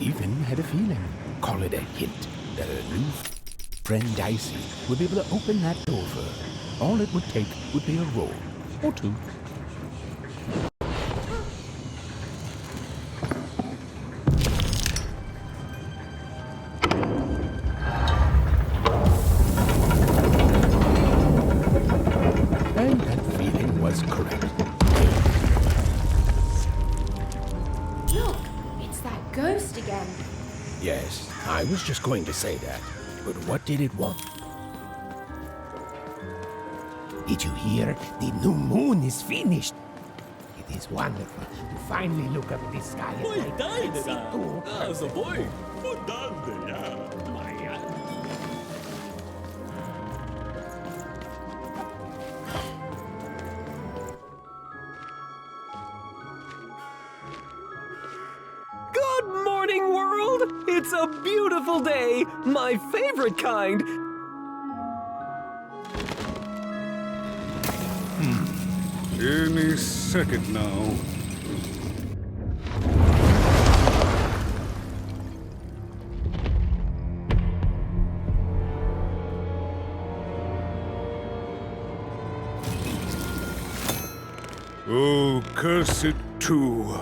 even had a feeling, call it a hint, that her new friend Dicey would be able to open that door for her. All it would take would be a roll or two. And that feeling was correct. Look, it's that ghost again. Yes, I was just going to say that. But what did it want? Did you hear? The new moon is finished. It is wonderful to finally look up the sky at Poi night dai, and see two so poi, fondante, Good morning, world! It's a beautiful day, my favorite kind. Any second now. Oh, curse it too.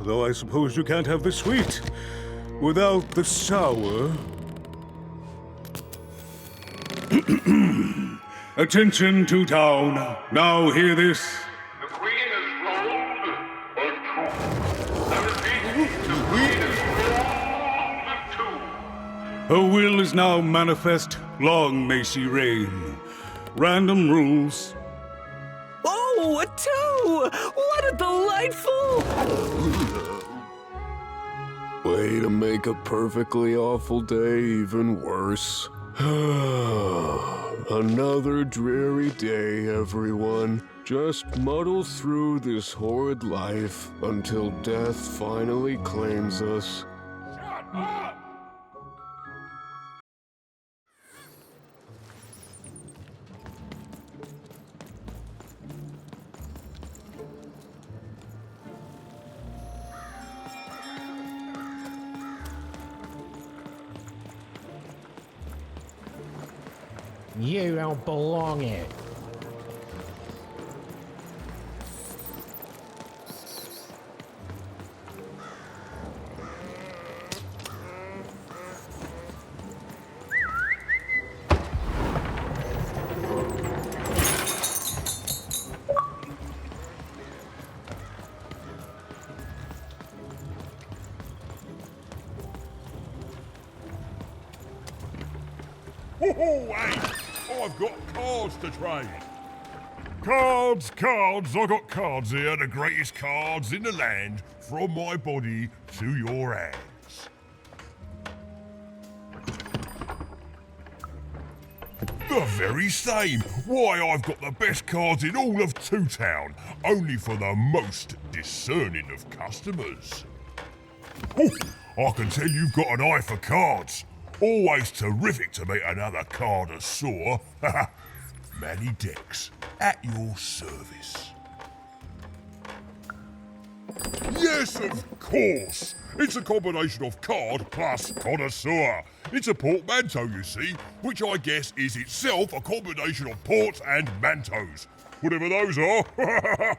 Though I suppose you can't have the sweet without the sour. Attention to town. Now hear this. The Queen is rolled or two. I repeat, the Queen is rolled two. Her will is now manifest. Long may she reign. Random rules. Oh, a two! What a delightful... Way to make a perfectly awful day even worse. Another dreary day, everyone. Just muddle through this horrid life until death finally claims us. Shut up! You don't belong here. Hey! I've got cards to trade. Cards, cards, I got cards here, the greatest cards in the land, from my body to your hands. The very same. Why, I've got the best cards in all of Two Town, only for the most discerning of customers. Oh, I can tell you've got an eye for cards. Always terrific to meet another connoisseur. Manny Dex, at your service. Yes, of course. It's a combination of card plus connoisseur. It's a portmanteau, you see, which I guess is itself a combination of ports and mantos. Whatever those are.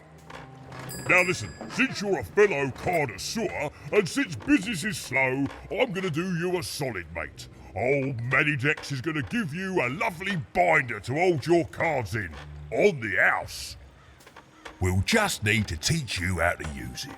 Now listen, since you're a fellow connoisseur, and since business is slow, I'm gonna do you a solid, mate. Old Manny Dex is gonna give you a lovely binder to hold your cards in, on the house. We'll just need to teach you how to use it.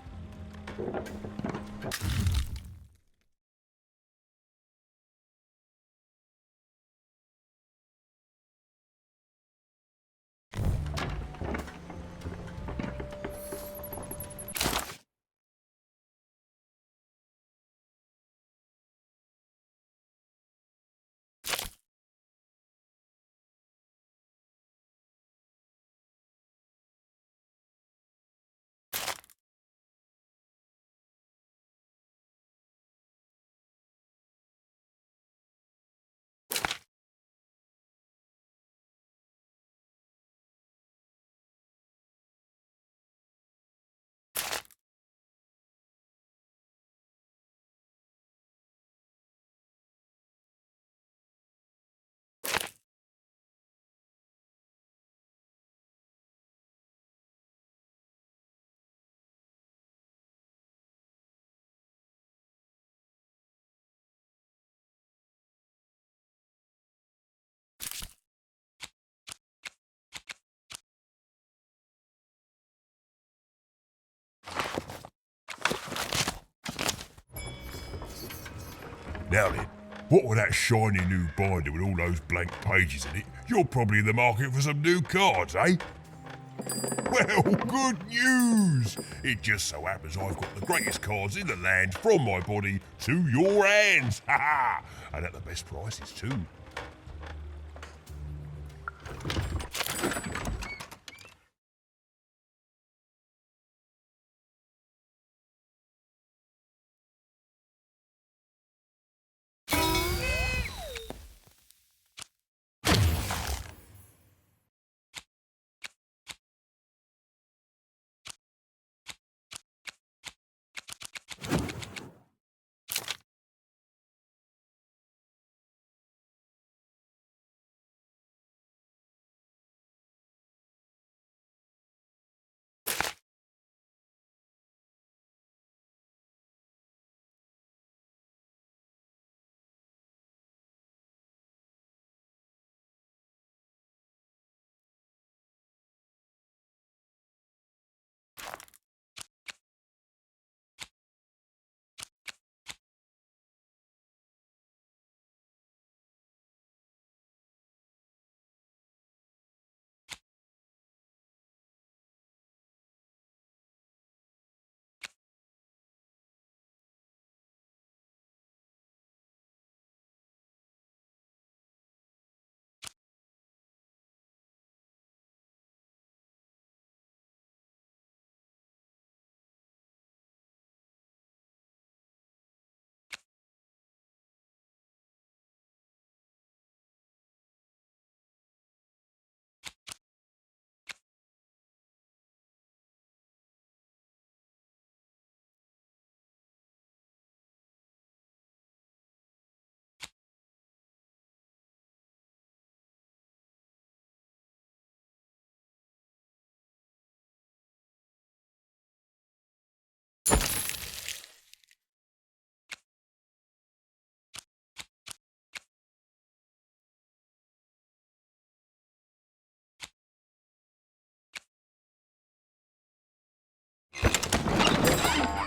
Now then, what with that shiny new binder with all those blank pages in it, you're probably in the market for some new cards, eh? Well, good news! It just so happens I've got the greatest cards in the land from my body to your hands, ha ha! And at the best prices too.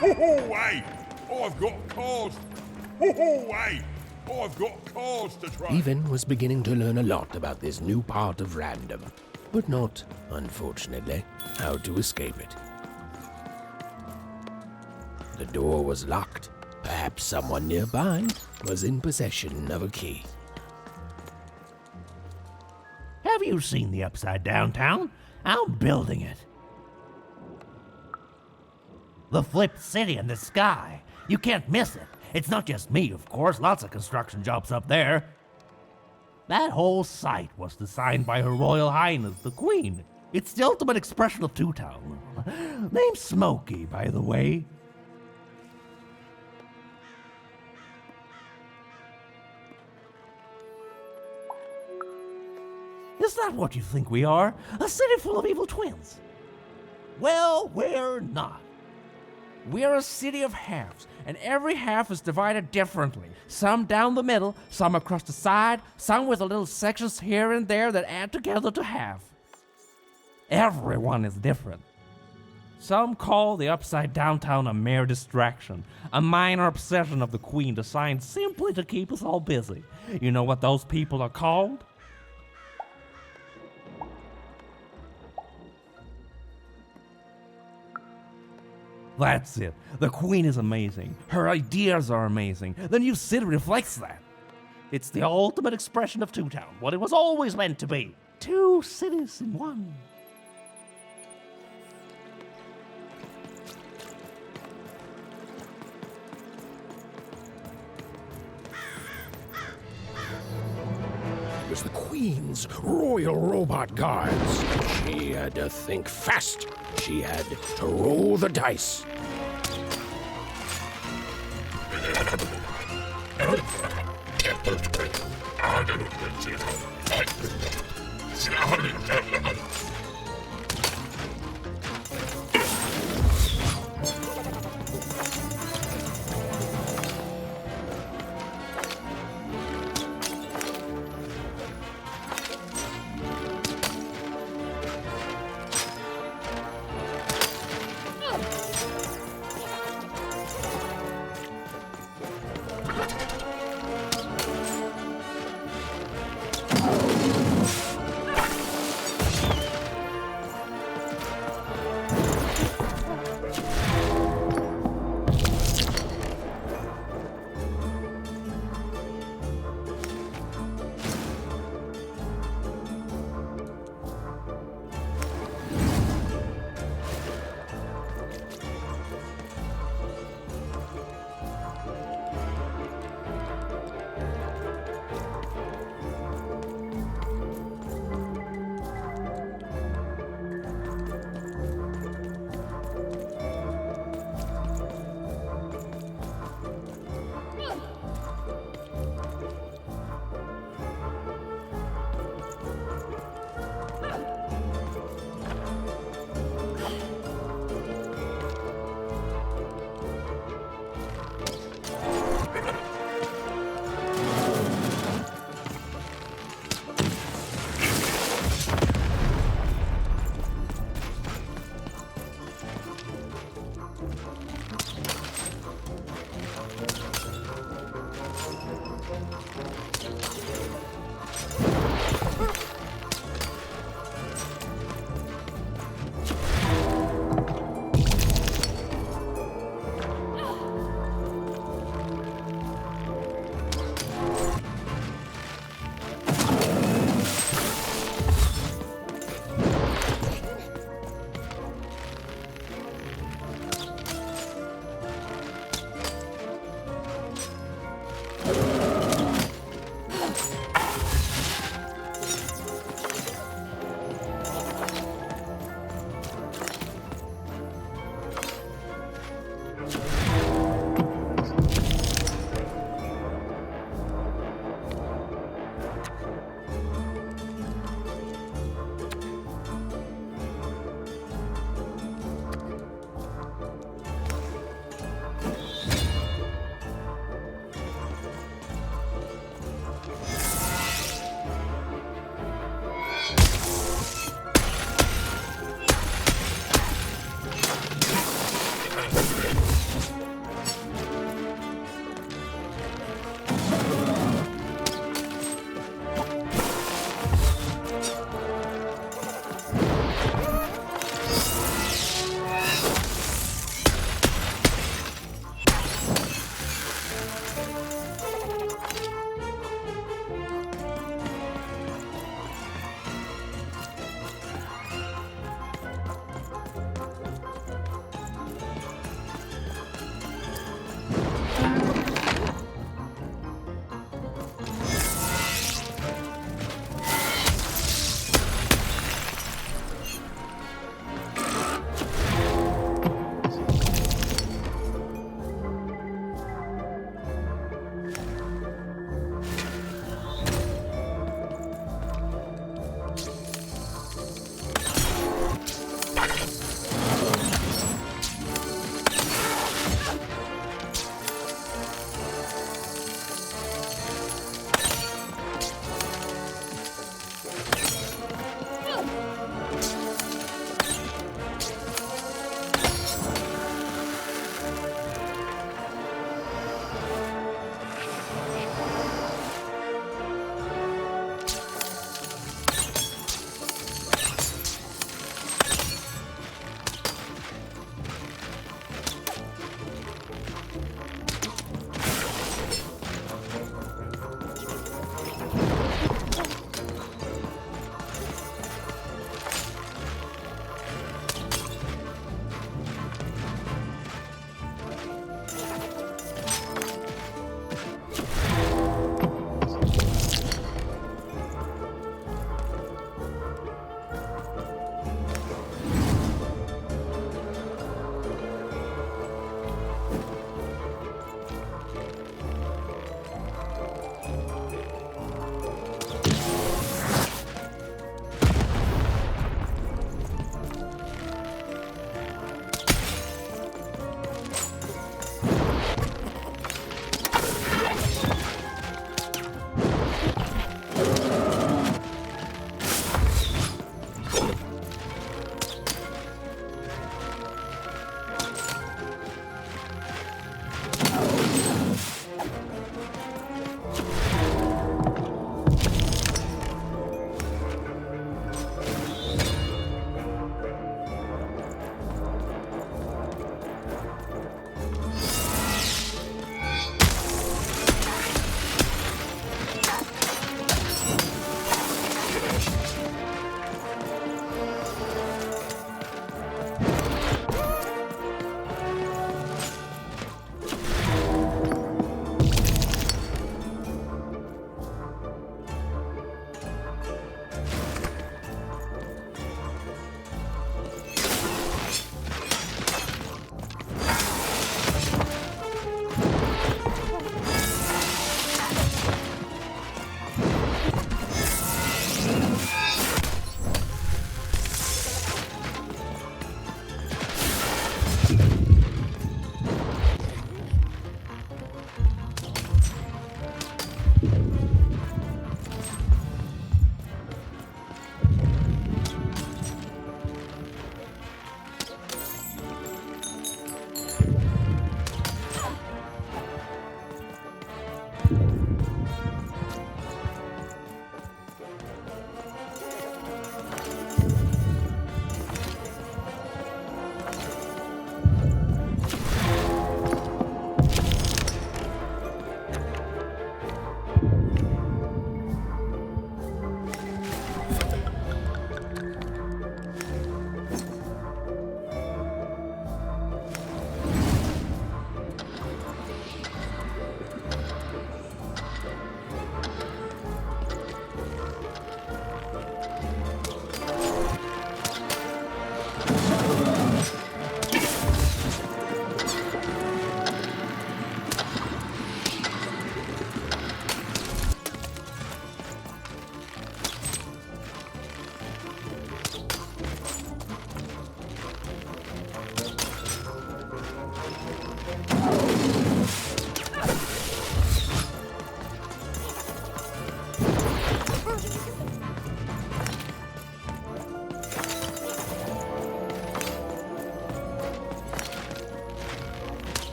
Ho-ho, hey! I've got cards! Ho-ho, hey! I've got cards to try! Even was beginning to learn a lot about this new part of random, but not, unfortunately, how to escape it. The door was locked. Perhaps someone nearby was in possession of a key. Have you seen the Upside Down Town? I'm building it. The flipped city in the sky. You can't miss it. It's not just me, of course. Lots of construction jobs up there. That whole site was designed by Her Royal Highness, the Queen. It's the ultimate expression of Two Town. Named Smokey, by the way. Is that what you think we are? A city full of evil twins? Well, we're not. We're a city of halves, and every half is divided differently. Some down the middle, some across the side, some with little sections here and there that add together to half. Everyone is different. Some call the Upside Down Town a mere distraction, a minor obsession of the Queen designed simply to keep us all busy. You know what those people are called? That's it. The Queen is amazing. Her ideas are amazing. The new city reflects that. It's the ultimate expression of Two Town, what it was always meant to be. Two cities in one. It was the Queen's Royal Robot Guards. She had to think fast. She had to roll the dice.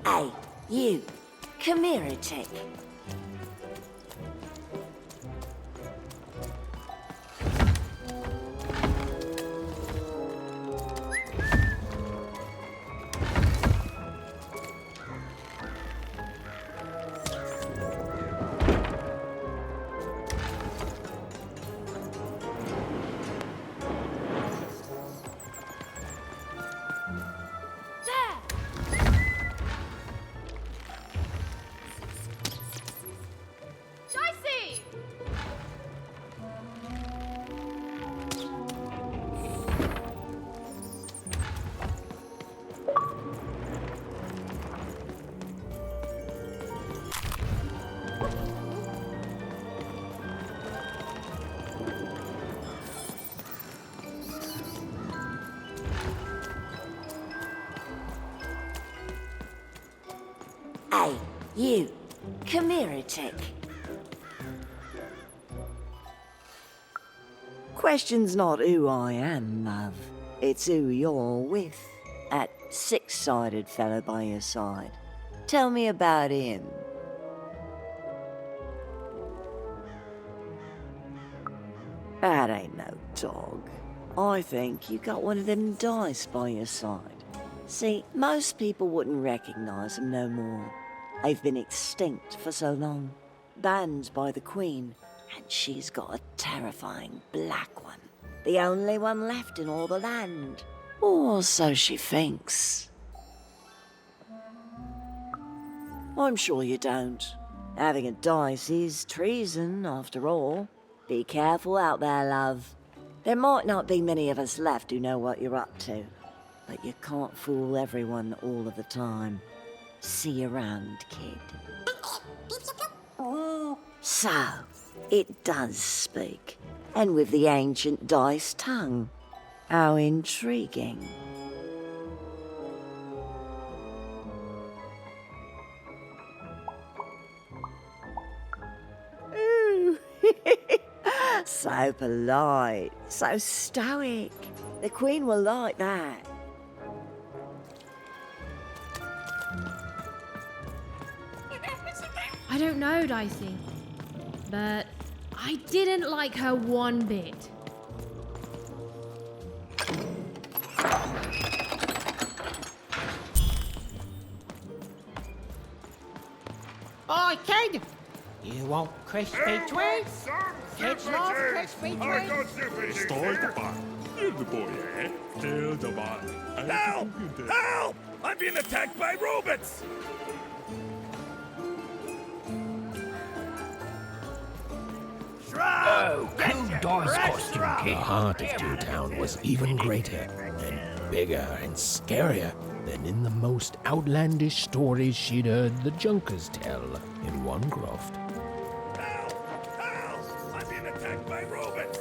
Hey, you. Come here a tick. Dicey! Hey, you. Come here a tick. Question's not who I am, love. It's who you're with. That six-sided fellow by your side. Tell me about him. That ain't no dog. I think you got one of them dice by your side. See, most people wouldn't recognize them no more. They've been extinct for so long. Banned by the Queen, and she's got a terrifying black one. The only one left in all the land. Or so she thinks. I'm sure you don't. Having a dice is treason, after all. Be careful out there, love. There might not be many of us left who know what you're up to. But you can't fool everyone all of the time. See you around, kid. So, it does speak. And with the ancient dice tongue. How intriguing. Ooh. So polite, so stoic. The Queen will like that. I don't know, Dicey. But I didn't like her one bit. Oi, kid! You want crispy twigs? Kids love crispy twigs. Start the bar. Give the boy a hand. Tell the bar. Help! Help! I'm being attacked by robots! Oh, cool dice costume kid. The heart of Toontown was even greater and bigger and scarier than in the most outlandish stories she'd heard the Junkers tell in one croft. Help! Help! I'm being attacked by robots!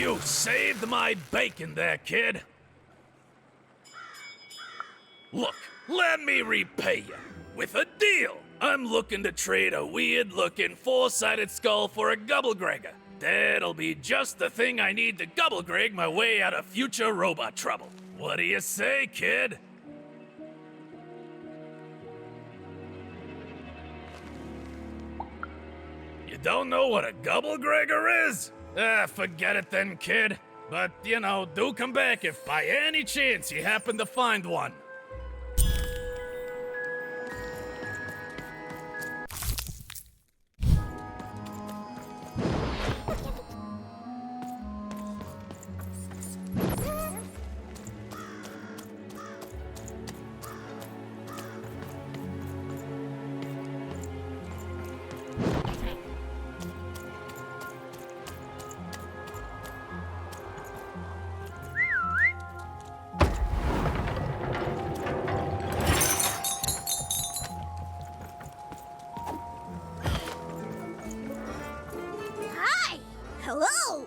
You saved my bacon there, kid. Look, let me repay you with a deal. I'm looking to trade a weird-looking four-sided skull for a Gubblegregger. That'll be just the thing I need to Gubblegreg my way out of future robot trouble. What do you say, kid? You don't know what a Gubblegregger is? Forget it then, kid. But, you know, do come back if by any chance you happen to find one. Hi! Hello!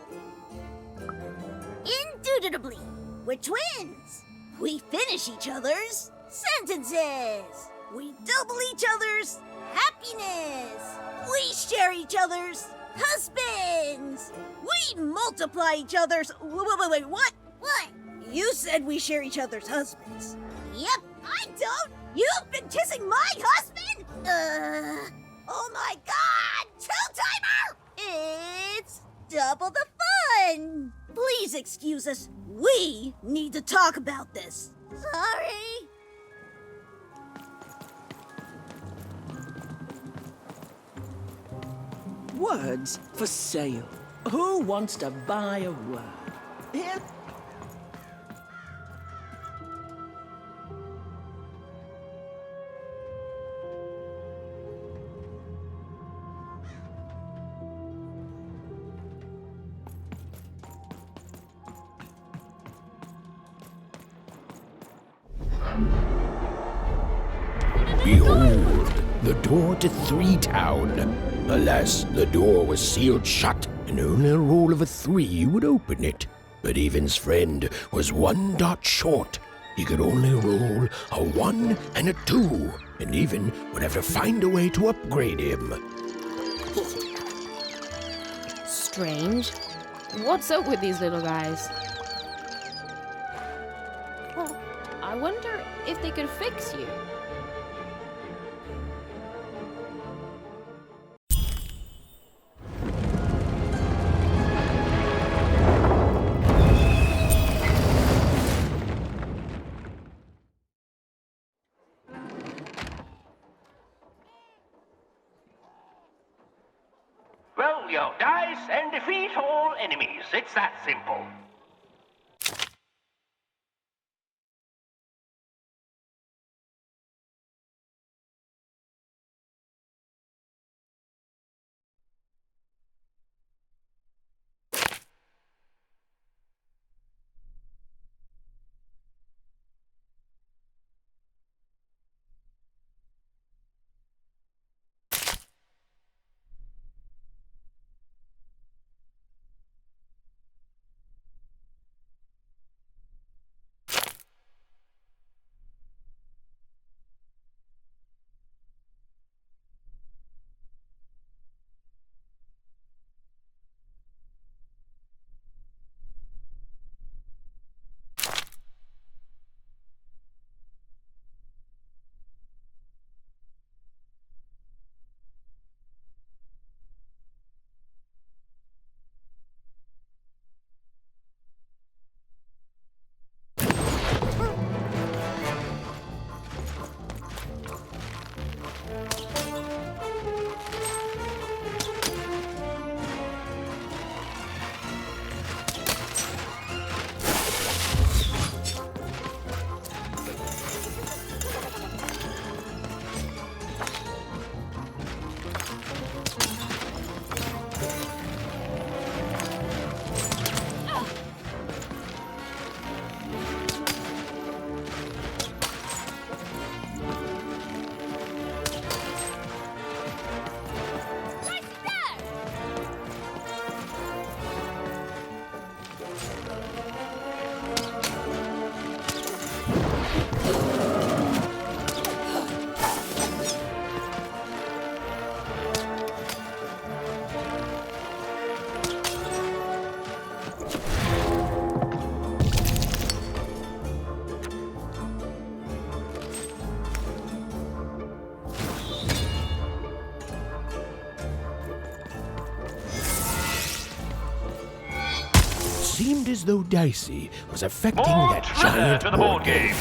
Indubitably, we're twins. We finish each other's sentences. We double each other's happiness. We share each other's husbands. We multiply each other's... Wait, what? What? You said we share each other's husbands. Yep, I don't. You've been kissing my husband? Oh my god! Two-timer! It's double the fun! Please excuse us. We need to talk about this. Sorry. Words for sale. Who wants to buy a word? Here. Behold, the door to Three Town. Alas, the door was sealed shut, and only a roll of a 3 would open it. But Evan's friend was 1 dot short. He could only roll a 1 and a 2, and Evan would have to find a way to upgrade him. Strange. What's up with these little guys? Well, I wonder if they could fix you. Roll your dice and defeat all enemies. It's that simple. seemed as though Dicey was affecting More that treasure giant to the board board game.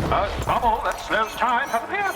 A bubble that slows time has appeared.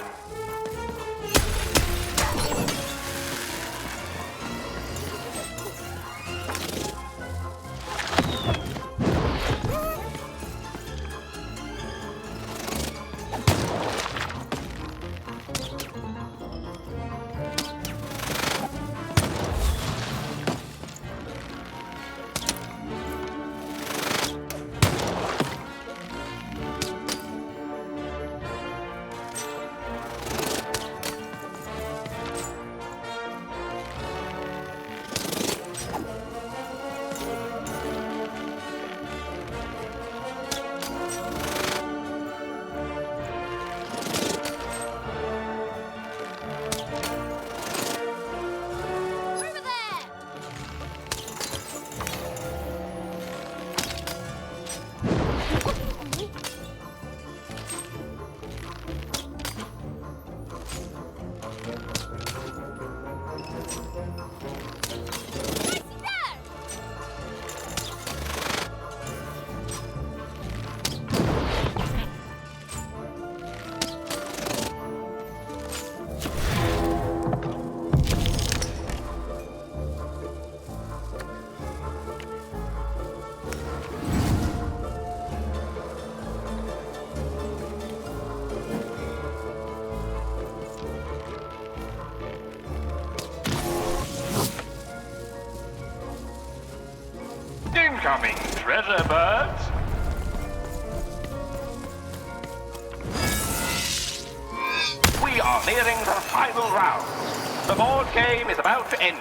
Incoming treasure birds. We are nearing the final round. The board game is about to end.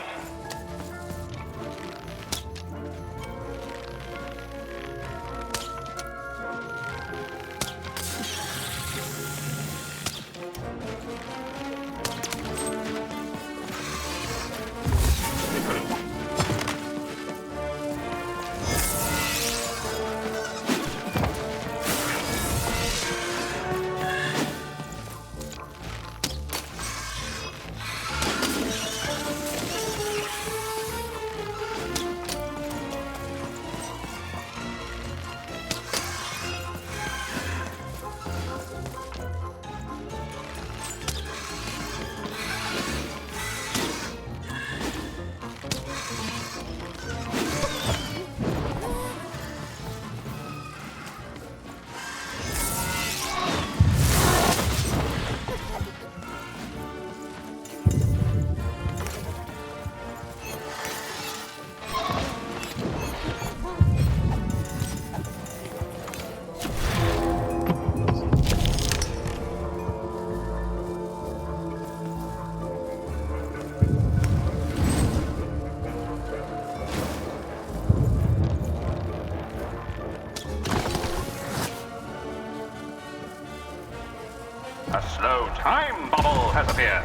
A slow time bubble has appeared.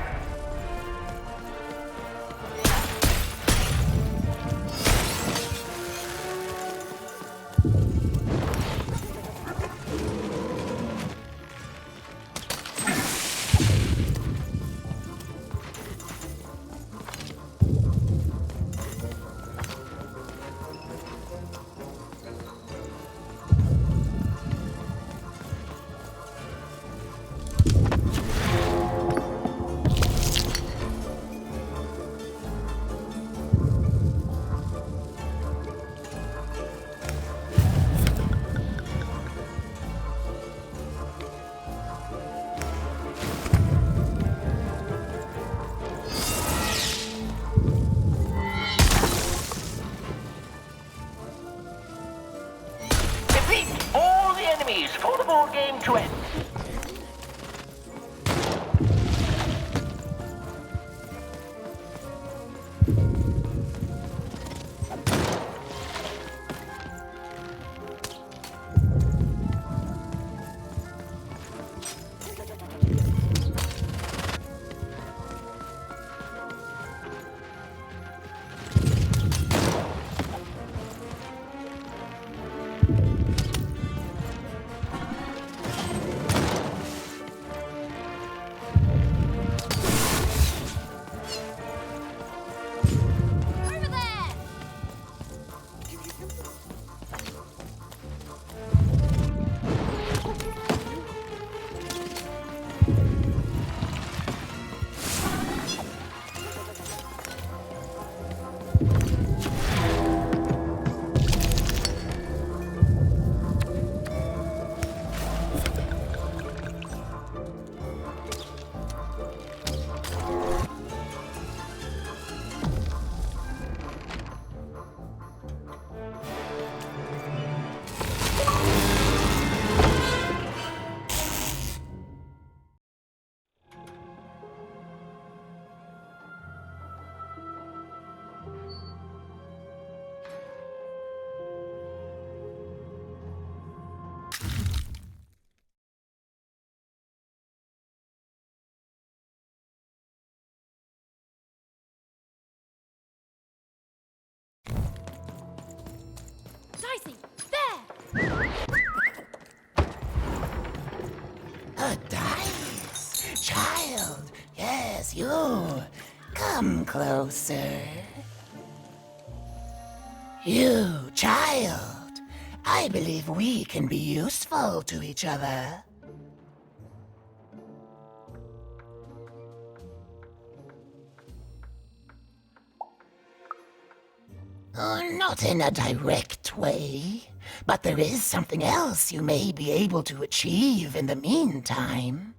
to end. Dicey, there! A dice! Child, yes, you. Come closer. You, child. I believe we can be useful to each other. Not in a direct way, but there is something else you may be able to achieve in the meantime.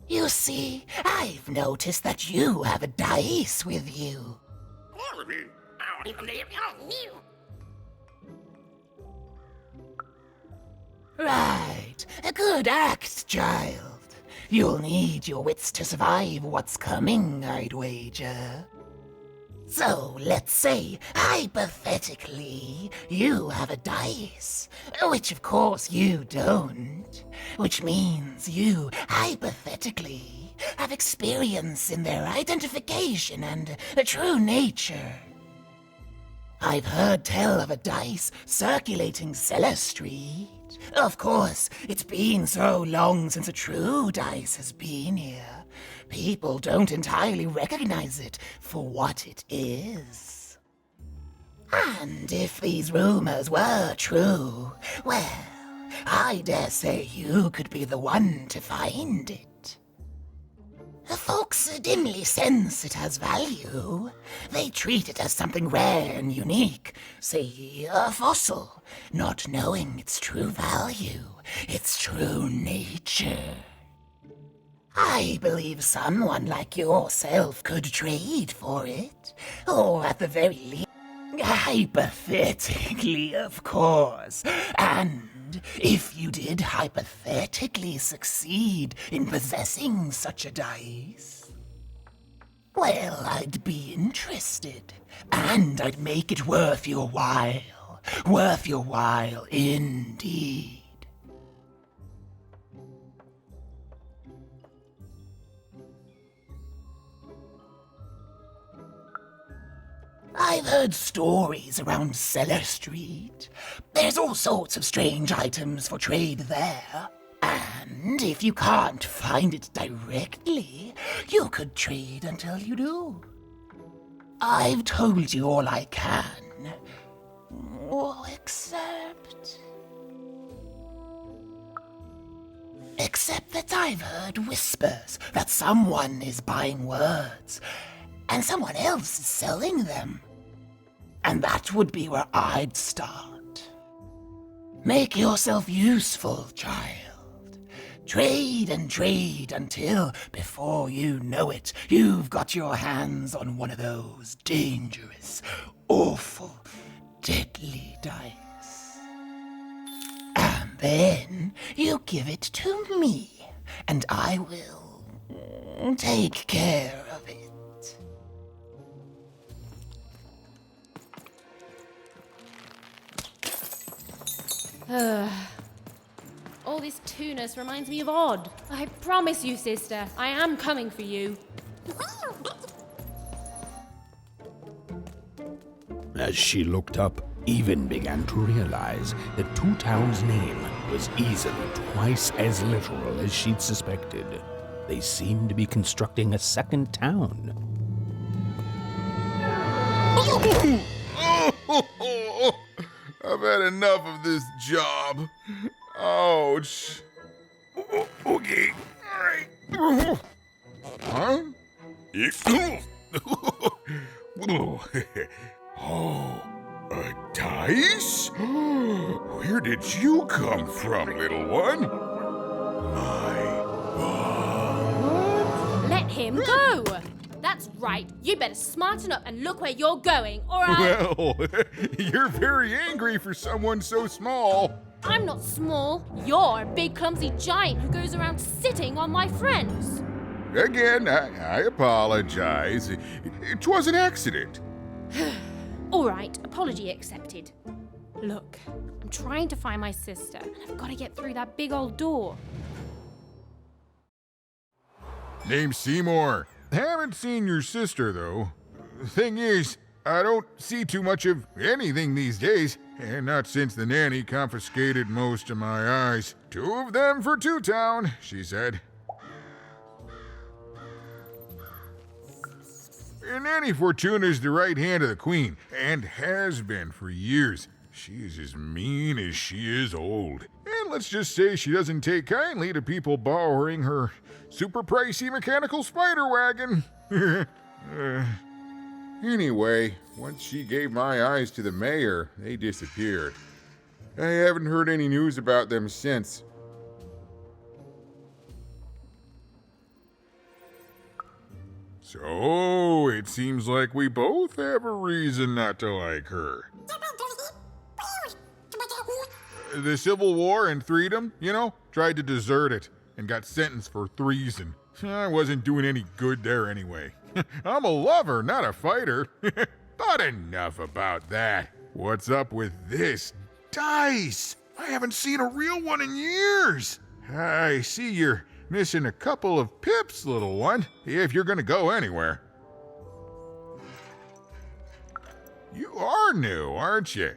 You see, I've noticed that you have a dice with you. Right, a good act, child. You'll need your wits to survive what's coming, I'd wager. So, let's say, hypothetically, you have a dice, which of course you don't, which means you, hypothetically, have experience in their identification and true nature. I've heard tell of a dice circulating Cellar Street. Of course, it's been so long since a true dice has been here. People don't entirely recognize it for what it is. And if these rumors were true, well, I dare say you could be the one to find it. Folks dimly sense it has value. They treat it as something rare and unique, say a fossil, not knowing its true value, its true nature. I believe someone like yourself could trade for it, or at the very least, hypothetically, of course. And if you did hypothetically succeed in possessing such a dice, well, I'd be interested, and I'd make it worth your while. Worth your while indeed. I've heard stories around Cellar Street. There's all sorts of strange items for trade there. And if you can't find it directly, you could trade until you do. I've told you all I can. Except that I've heard whispers that someone is buying words, and someone else is selling them. And that would be where I'd start. Make yourself useful, child. Trade and trade until, before you know it, you've got your hands on one of those dangerous, awful, deadly dice. And Then you give it to me, and I will take care of it. All this tunus reminds me of Odd. I promise you, sister, I am coming for you. As she looked up, Even began to realize that Two Town's name was easily twice as literal as she'd suspected. They seemed to be constructing a second town. I've had enough of this job. Ouch. Okay, alright. Huh? Oh, a dice? Where did you come from, little one? Let him go! That's right. You better smarten up and look where you're going, or I'll... Well, you're very angry for someone so small. I'm not small. You're a big, clumsy giant who goes around sitting on my friends. Again, I apologize. It was an accident. All right, apology accepted. Look, I'm trying to find my sister, and I've got to get through that big old door. Name's Seymour. Haven't seen your sister, though. Thing is, I don't see too much of anything these days, and not since the nanny confiscated most of my eyes. 2 of them for Two Town, she said. And Nanny Fortuna's the right hand of the Queen, and has been for years. She's as mean as she is old. And let's just say she doesn't take kindly to people borrowing her super pricey mechanical spider wagon. Anyway, once she gave my eyes to the mayor, they disappeared. I haven't heard any news about them since. So, it seems like we both have a reason not to like her. The Civil War and Freedom, tried to desert it and got sentenced for treason. I wasn't doing any good there anyway. I'm a lover, not a fighter. But enough about that. What's up with this? Dice! I haven't seen a real one in years. I see you're missing a couple of pips, little one, if you're gonna go anywhere. You are new, aren't you?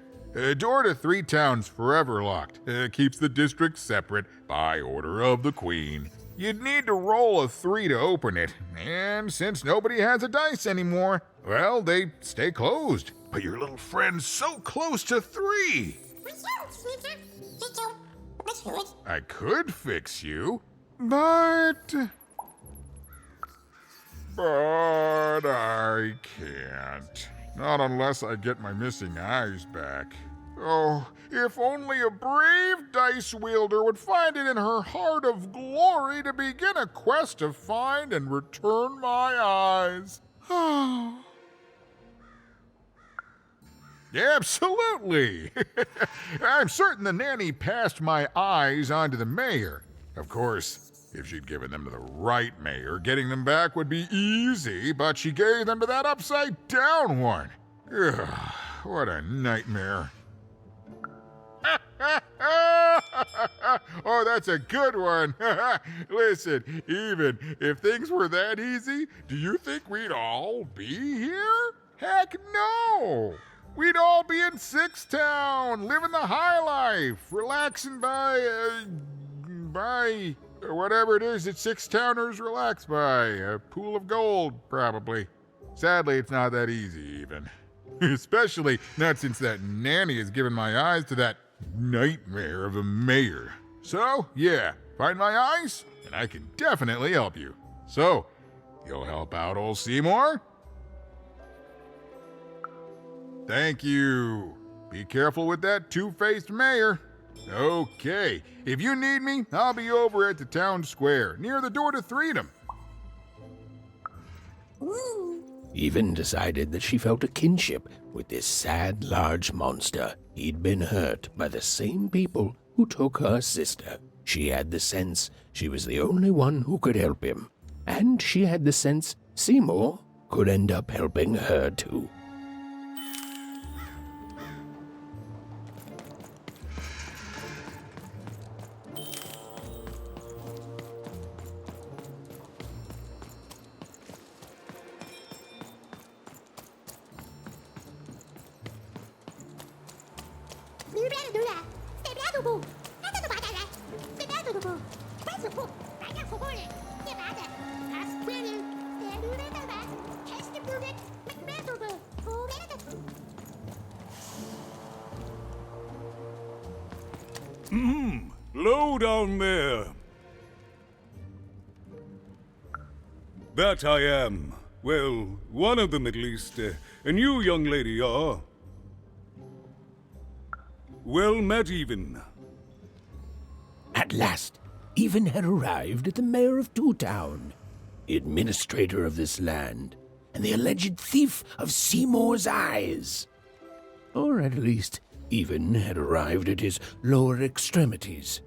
Door to Three Town's forever locked. Keeps the district separate by order of the Queen. You'd need to roll a 3 to open it, and since nobody has a dice anymore, well, they stay closed. But your little friend's so close to 3. I could fix you, but I can't. Not unless I get my missing eyes back. Oh, if only a brave dice wielder would find it in her heart of glory to begin a quest to find and return my eyes. Absolutely! I'm certain the nanny passed my eyes on to the mayor. Of course, if she'd given them to the right mayor, getting them back would be easy, but she gave them to that upside-down one. Ugh, what a nightmare. Oh, that's a good one. Listen, even if things were that easy, do you think we'd all be here? Heck no! We'd all be in Six Town, living the high life, relaxing by whatever it is that Six Towners relax by. A pool of gold, probably. Sadly, it's not that easy, even. Especially not since that nanny has given my eyes to that nightmare of a mayor. So, yeah, find my eyes, and I can definitely help you. So, you'll help out old Seymour? Thank you. Be careful with that two-faced mayor. Okay, if you need me, I'll be over at the town square, near the door to Freedom. Even decided that she felt a kinship with this sad, large monster. He'd been hurt by the same people who took her sister. She had the sense she was the only one who could help him, and she had the sense Seymour could end up helping her too. Low down there. That I am. Well, one of them at least. And you, young lady, are... well met, Even. At last, Even had arrived at the mayor of Two Town, the administrator of this land, and the alleged thief of Seymour's eyes. Or at least, Even had arrived at his lower extremities.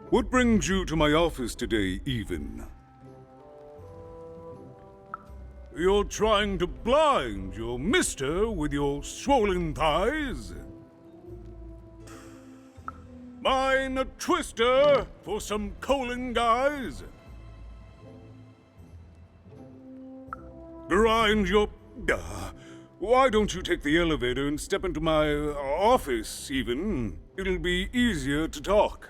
What brings you to my office today, Even? You're trying to blind your mister with your swollen thighs? Mine a twister for some colon guys? Grind your... why don't you take the elevator and step into my office, Even? It'll be easier to talk.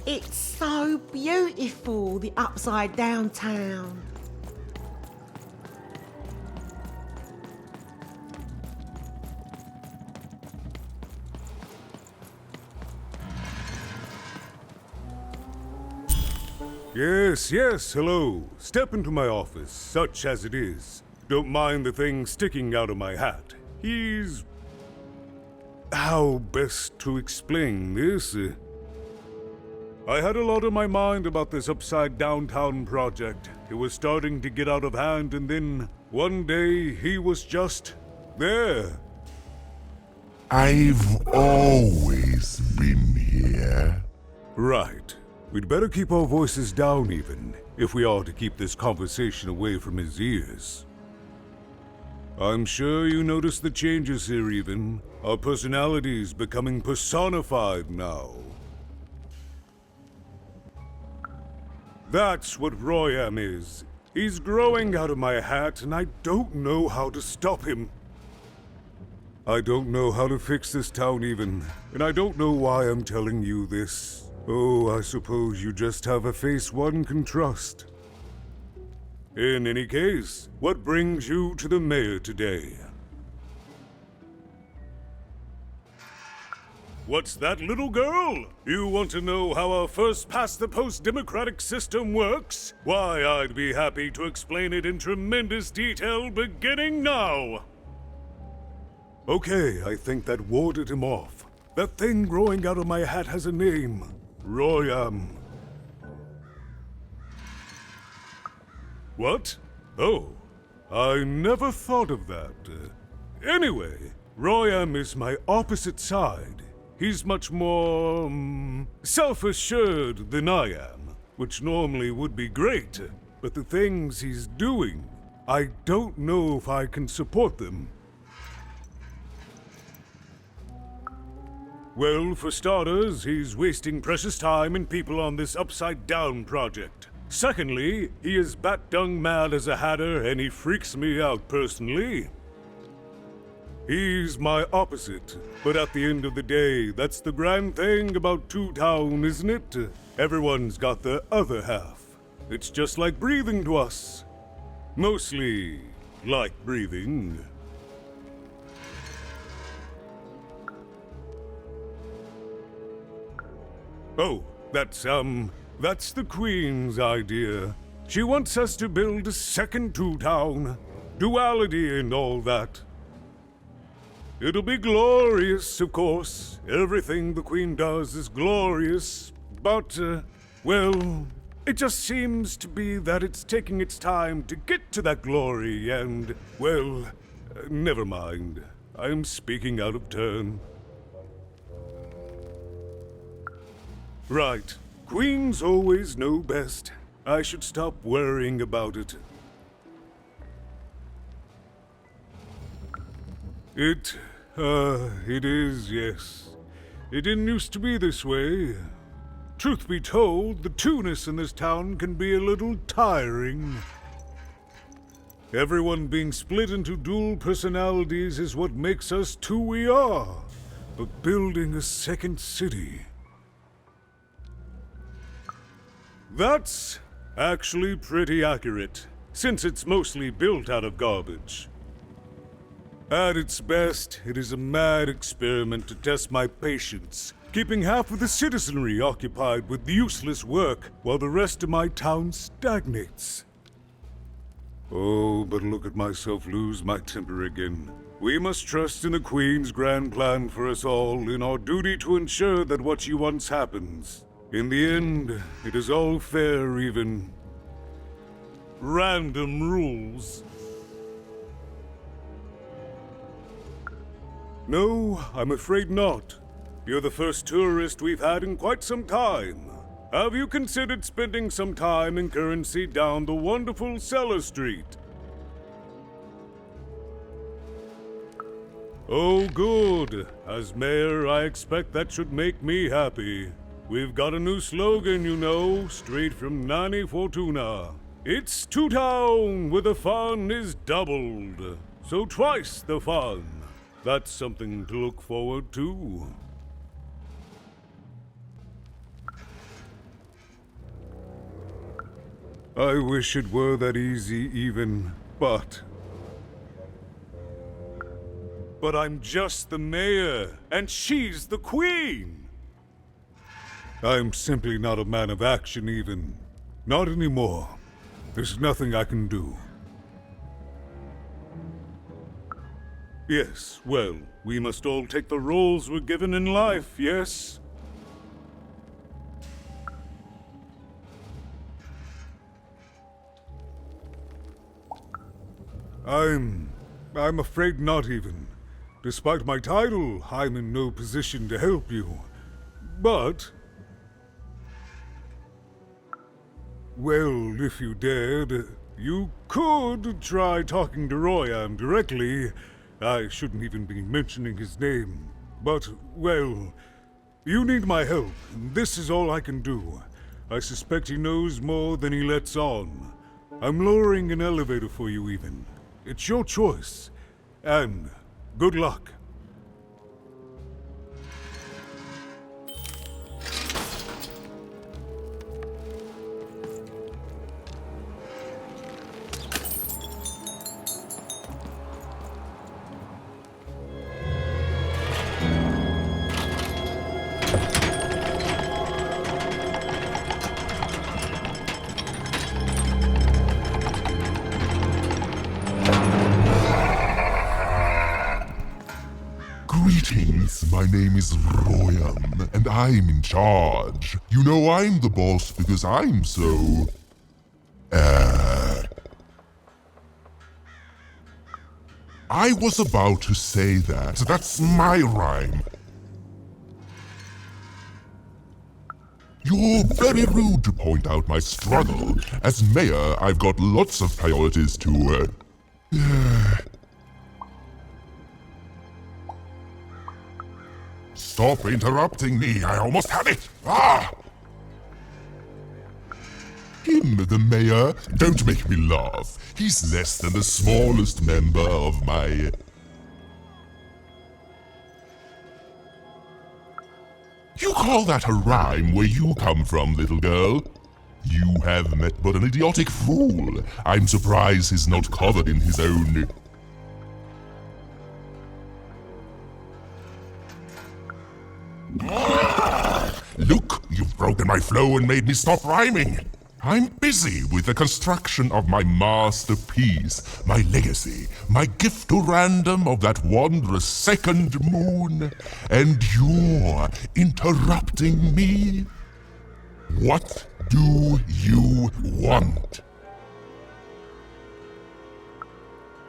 It's so beautiful, the upside down town. Yes, yes, hello. Step into my office, such as it is. Don't mind the thing sticking out of my hat. He's... how best to explain this? I had a lot on my mind about this upside downtown project. It was starting to get out of hand, and then one day he was just there. I've always been here. Right. We'd better keep our voices down, Even, if we are to keep this conversation away from his ears. I'm sure you noticed the changes here, Even. Our personalities becoming personified now. That's what Royam is. He's growing out of my hat, and I don't know how to stop him. I don't know how to fix this town, Even, and I don't know why I'm telling you this. Oh, I suppose you just have a face one can trust. In any case, what brings you to the mayor today? What's that, little girl? You want to know how our first-past-the-post democratic system works? Why, I'd be happy to explain it in tremendous detail beginning now. Okay, I think that warded him off. That thing growing out of my hat has a name. Royam. What? Oh, I never thought of that. Anyway, Royam is my opposite side. He's much more, self-assured than I am, which normally would be great, but the things he's doing, I don't know if I can support them. Well, for starters, he's wasting precious time and people on this upside-down project. Secondly, he is bat-dung mad as a hatter, and he freaks me out personally. He's my opposite, but at the end of the day, that's the grand thing about Two Town, isn't it? Everyone's got their other half. It's just like breathing to us. Mostly like breathing. Oh, that's the Queen's idea. She wants us to build a second Two Town. Duality and all that. It'll be glorious, of course. Everything the Queen does is glorious. But, well, it just seems to be that it's taking its time to get to that glory, and, well, never mind. I'm speaking out of turn. Right. Queens always know best. I should stop worrying about it. It is, yes. It didn't used to be this way. Truth be told, the two-ness in this town can be a little tiring. Everyone being split into dual personalities is what makes us who we are. But building a second city... that's actually pretty accurate, since it's mostly built out of garbage. At its best, it is a mad experiment to test my patience, keeping half of the citizenry occupied with useless work while the rest of my town stagnates. Oh, but look at myself lose my temper again. We must trust in the Queen's grand plan for us all, in our duty to ensure that what she wants happens. In the end, it is all fair, even random rules. No, I'm afraid not. You're the first tourist we've had in quite some time. Have you considered spending some time in currency down the wonderful Cellar Street? Oh, good. As mayor, I expect that should make me happy. We've got a new slogan, you know, straight from Nani Fortuna. It's two-town where the fun is doubled. So twice the fun. That's something to look forward to. I wish it were that easy even, but I'm just the mayor, and she's the queen! I'm simply not a man of action even. Not anymore. There's nothing I can do. Yes, well, we must all take the roles we're given in life, yes? I'm afraid not even. Despite my title, I'm in no position to help you. But... well, if you dared, you could try talking to Royam directly. I shouldn't even be mentioning his name. But, well, you need my help, and this is all I can do. I suspect he knows more than he lets on. I'm lowering an elevator for you even. It's your choice. And good luck. Greetings, my name is Royam, and I'm in charge. You know I'm the boss because I'm so... I was about to say that. That's my rhyme. You're very rude to point out my struggle. As mayor, I've got lots of priorities to, Stop interrupting me, I almost had it! Ah! Him, the mayor? Don't make me laugh. He's less than the smallest member of my... You call that a rhyme where you come from, little girl? You have met but an idiotic fool. I'm surprised he's not covered in his own... Look, you've broken my flow and made me stop rhyming. I'm busy with the construction of my masterpiece, my legacy, my gift to random of that wondrous second moon, and you're interrupting me? What do you want?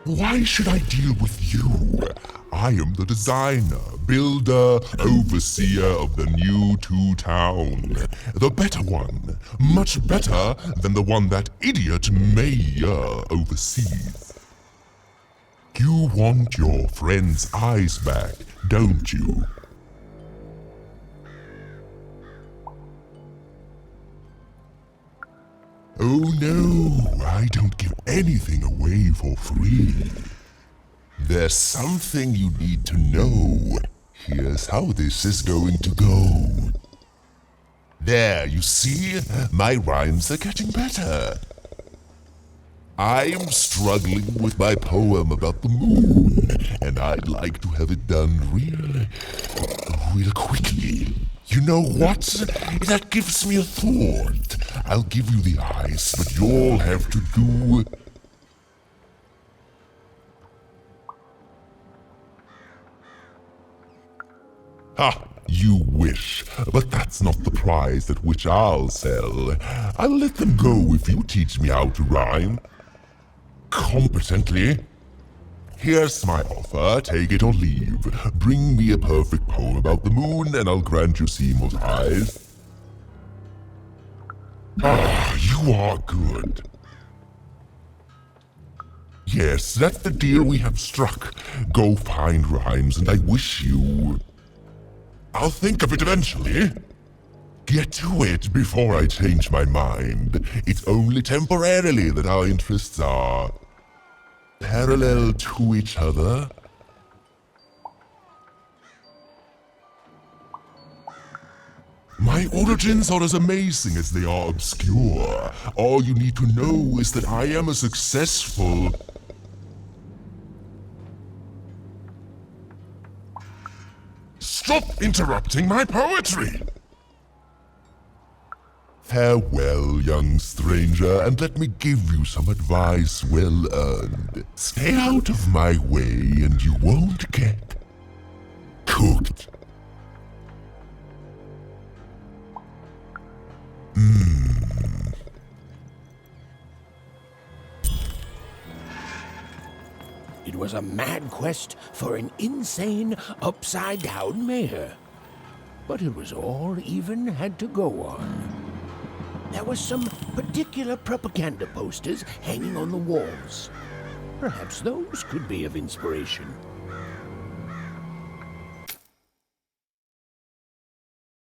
Why should I deal with you? I am the designer, builder, overseer of the new town. The better one. Much better than the one that idiot mayor oversees. You want your friend's eyes back, don't you? Oh no, I don't give anything away for free. There's something you need to know. Here's how this is going to go. There, you see? My rhymes are getting better. I'm struggling with my poem about the moon, and I'd like to have it done real quickly. You know what? That gives me a thought. I'll give you the ice, but you'll have to do... Ha! You wish, but that's not the prize at which I'll sell. I'll let them go if you teach me how to rhyme. Competently. Here's my offer, take it or leave. Bring me a perfect poem about the moon and I'll grant you Seymour's eyes. Ah, you are good. Yes, that's the deal we have struck. Go find rhymes and I wish you... I'll think of it eventually. Get to it before I change my mind. It's only temporarily that our interests are parallel to each other. My origins are as amazing as they are obscure. All you need to know is that I am a successful... Stop interrupting my poetry! Farewell, young stranger, and let me give you some advice well earned. Stay out of my way and you won't get cooked. It was a mad quest for an insane, upside-down mayor. But it was all even had to go on. There were some particular propaganda posters hanging on the walls. Perhaps those could be of inspiration.